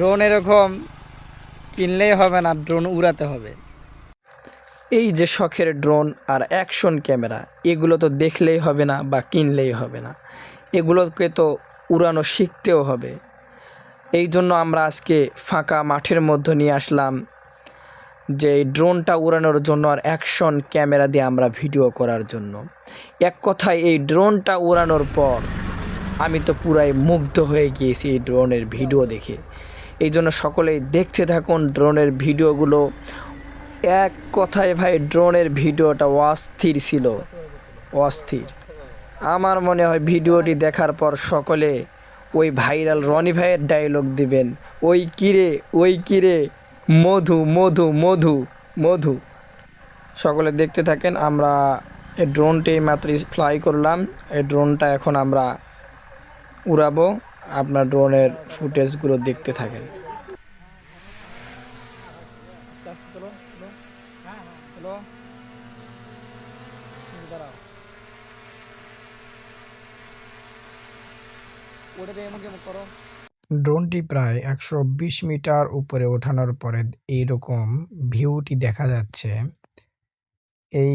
Drone এরকম কিনলেই হবে না, ড্রোন উড়াতে হবে। এই যে শখের ড্রোন আর অ্যাকশন ক্যামেরা, এগুলো তো দেখলেই হবে না বা কিনলেই হবে না, এগুলোকে তো উড়ানো শিখতেও হবে। এই জন্য আমরা আজকে ফাঁকা মাঠের মধ্যে নিয়ে আসলাম যে এই ড্রোনটা উড়ানোর জন্য আর অ্যাকশন ক্যামেরা দিয়ে আমরা ভিডিও করার জন্য। এক কথায় এই ড্রোনটা উড়ানোর পর আমি তো পুরাই মুগ্ধ হয়ে গিয়েছি এই ড্রোনের ভিডিও দেখে। এই জন্য সকলেই দেখতে থাকুন ড্রোনের ভিডিওগুলো। এক কথায় ভাই, ড্রোনের ভিডিওটা অস্থির ছিল, অস্থির। আমার মনে হয় ভিডিওটি দেখার পর সকলে ওই ভাইরাল রনি ভাইয়ের ডায়লগ দিবেন, ওই কিরে, ওই কিরে, মধু মধু মধু মধু। সকলে দেখতে থাকেন। আমরা এই ড্রোনটি মাত্র ফ্লাই করলাম, এই ড্রোনটা এখন আমরা উড়াবো। আপনার ড্রোনের ফুটেজগুলো দেখতে থাকেন। ড্রোনটি প্রায় 120 মিটার উপরে ওঠানোর পরে এইরকম ভিউটি দেখা যাচ্ছে। এই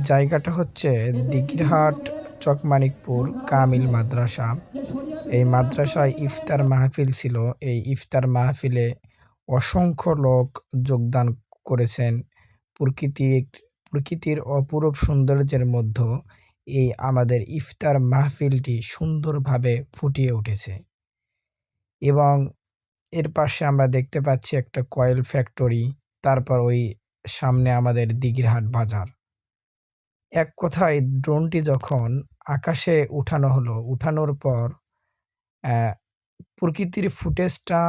জায়গাটা হচ্ছে দিঘিরহাট চকমানিকপুর কামিল মাদ্রাসা। এই মাদ্রাসায় ইফতার মাহফিল ছিল। এই ইফতার মাহফিলে অসংখ্য লোক যোগদান করেছেন। প্রকৃতির অপরূপ সৌন্দর্যের মধ্যে এই আমাদের ইফতার মাহফিলটি সুন্দরভাবে ফুটিয়ে উঠেছে। এবং এর পাশে আমরা দেখতে পাচ্ছি একটা কয়েল ফ্যাক্টরি, তারপর ওই সামনে আমাদের দিঘিরহাট বাজার। এক কথায় ড্রোনটি যখন আকাশে উঠানো হলো, উঠানোর পর প্রকৃতির ফুটেজটা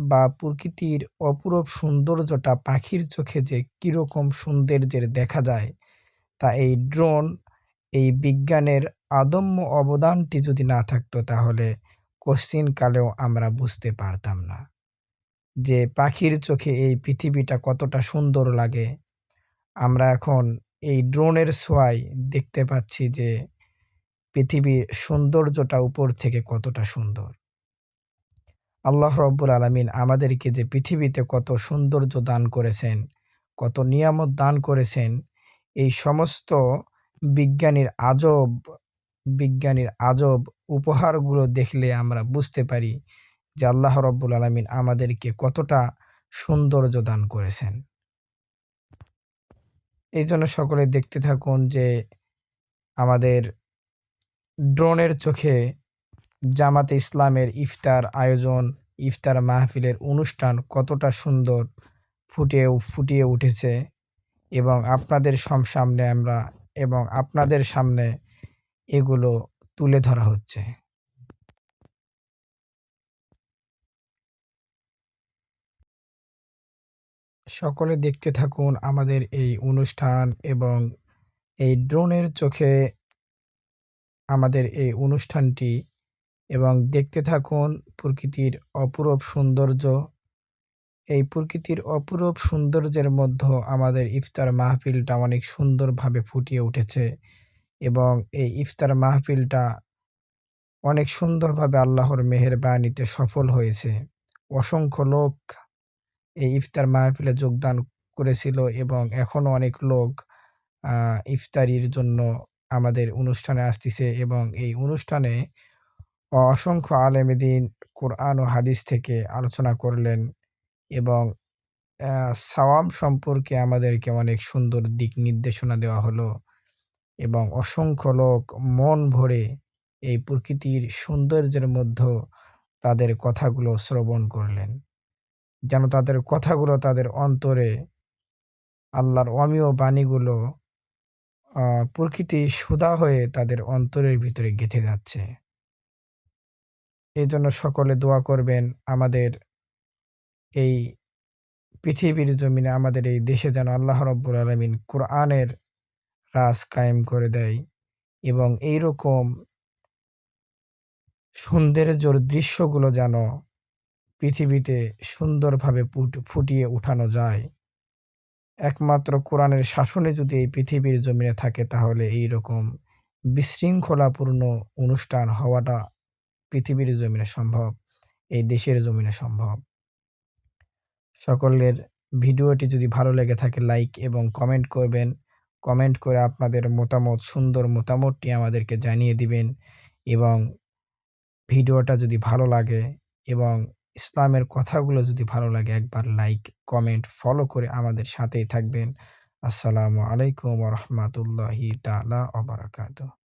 বা প্রকৃতির অপরূপ সৌন্দর্যটা পাখির চোখে যে কীরকম সৌন্দর্যের দেখা যায়, তা এই ড্রোন, এই বিজ্ঞানের অদম্য অবদানটি যদি না থাকতো তাহলে কশ্চিনকালেও আমরা বুঝতে পারতাম না যে পাখির চোখে এই পৃথিবীটা কতটা সুন্দর লাগে। আমরা এখন এই ড্রোনের ছোঁয়ায় দেখতে পাচ্ছি যে পৃথিবীর সৌন্দর্যটা উপর থেকে কতটা সুন্দর। আল্লাহ রব্বুল আলামিন আমাদেরকে যে পৃথিবীতে কত সৌন্দর্য দান করেছেন, কত নিয়ামত দান করেছেন, এই সমস্ত বিজ্ঞানীর আজব উপহারগুলো দেখলে আমরা বুঝতে পারি যে আল্লাহ রব্বুল আলামিন আমাদেরকে কতটা সৌন্দর্য দান করেছেন। এই জন্য সকলে দেখতে থাকুন যে আমাদের ড্রোনের চোখে জামাতে ইসলামের ইফতার আয়োজন, ইফতার মাহফিলের অনুষ্ঠান কতটা সুন্দর ফুটিয়ে উঠেছে এবং আপনাদের সামনে এগুলো তুলে ধরা হচ্ছে। সকলে দেখতে থাকুন আমাদের এই অনুষ্ঠান এবং এই ড্রোনের চোখে আমাদের এই অনুষ্ঠানটি, এবং দেখতে থাকুন প্রকৃতির অপরূপ সৌন্দর্য। এই প্রকৃতির অপরূপ সৌন্দর্যের মধ্যে আমাদের ইফতার মাহফিলটা অনেক সুন্দরভাবে ফুটিয়ে উঠেছে এবং এই ইফতার মাহফিলটা অনেক সুন্দরভাবে আল্লাহর মেহেরবানিতে সফল হয়েছে। অসংখ্য লোক এই ইফতার মাহফিলে যোগদান করেছিল এবং এখনও অনেক লোক ইফতারির জন্য আমাদের অনুষ্ঠানে আসতেছে এবং এই অনুষ্ঠানে অসংখ্য আলেমে দ্বীন কোরআন ও হাদিস থেকে আলোচনা করলেন এবং সাওয়াম সম্পর্কে আমাদেরকে অনেক সুন্দর দিক নির্দেশনা দেওয়া হলো এবং অসংখ্য লোক মন ভরে এই প্রকৃতির সৌন্দর্যের মধ্যে তাদের কথাগুলো শ্রবণ করলেন, যেন তাদের কথাগুলো তাদের অন্তরে আল্লাহর অমীয় বাণীগুলো প্রকৃতি সুধা হয়ে তাদের অন্তরের ভিতরে গেঁথে যাচ্ছে। এই জন্য সকলে দোয়া করবেন আমাদের এই পৃথিবীর জমিনে, আমাদের এই দেশে যেন আল্লাহ রব্বুল আলামিন কোরআনের রাজ কায়েম করে দেয় এবং এইরকম সৌন্দর্যর দৃশ্যগুলো যেন পৃথিবীতে সুন্দরভাবে ফুটিয়ে উঠানো যায়। একমাত্র কোরআনের শাসনে যদি এই পৃথিবীর জমিনে থাকে তাহলে এইরকম বিশৃঙ্খলাপূর্ণ অনুষ্ঠান হওয়াটা পৃথিবীর জমিনে সম্ভব। এই দেশের জমিনে সম্ভব। সকলের ভিডিওটি যদি ভালো লেগে থাকে লাইক এবং কমেন্ট করবেন। কমেন্ট করে আপনাদের মতামত, সুন্দর মতামতটি আমাদেরকে জানিয়ে দিবেন এবং ভিডিওটা যদি ভালো লাগে এবং ইসলামের কথাগুলো যদি ভালো লাগে একবার লাইক, কমেন্ট, ফলো করে আমাদের সাথেই থাকবেন। আসসালামু আলাইকুম ওয়া রাহমাতুল্লাহি তাআলা ওয়া বারাকাতুহু।